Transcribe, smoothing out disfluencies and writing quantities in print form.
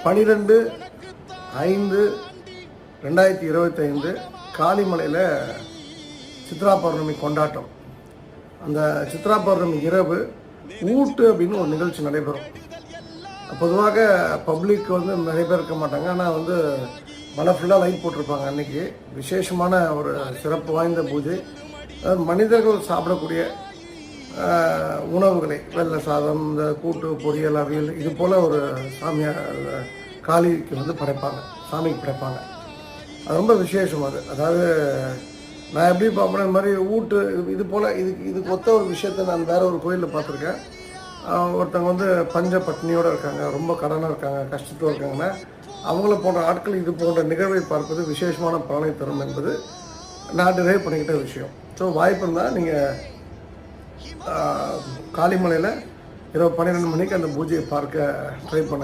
12/5/2025 காளிமலையில் சித்ரா பௌர்ணமி கொண்டாட்டம். அந்த சித்ரா பௌர்ணமி இரவு ஊட்டு அப்படின்னு ஒரு நிகழ்ச்சி நடைபெறும். பொதுவாக பப்ளிக் வந்து நிறைய பேர் இருக்க மாட்டாங்க. ஆனால் வந்து மலை ஃபுல்லாக லைட் போட்டிருப்பாங்க. அன்றைக்கி விசேஷமான ஒரு சிறப்பு வாய்ந்த பூஜை. மனிதர்கள் சாப்பிடக்கூடிய உணவுகளை வெள்ளை சாதம், இந்த கூட்டு பொரியல், அவியல், இது போல் ஒரு சாமியார் காளிக்கு வந்து படைப்பாங்க, சாமிக்கு படைப்பாங்க. அது ரொம்ப விசேஷம். அதாவது நான் எப்படி பார்ப்பேன், இந்த மாதிரி ஊட்டு இது போல் இதுக்கு ஒத்த ஒரு விஷயத்தை நான் வேறு ஒரு கோயிலில் பார்த்துருக்கேன். ஒருத்தவங்க வந்து பஞ்ச பட்னியோடு இருக்காங்க, ரொம்ப கடனாக இருக்காங்க, கஷ்டத்தோடு இருக்காங்கன்னா அவங்கள போன்ற ஆட்கள் இது போன்ற நிகழ்வை பார்ப்பது விசேஷமான பலனை தரும் என்பது நான் டிரைவ் பண்ணிக்கிட்ட விஷயம். ஸோ வாய்ப்பு இருந்தால் நீங்கள் காளிமலையில் இரவு 12 மணிக்கு அந்த பூஜையை பார்க்க ட்ரை பண்ணுங்கள்.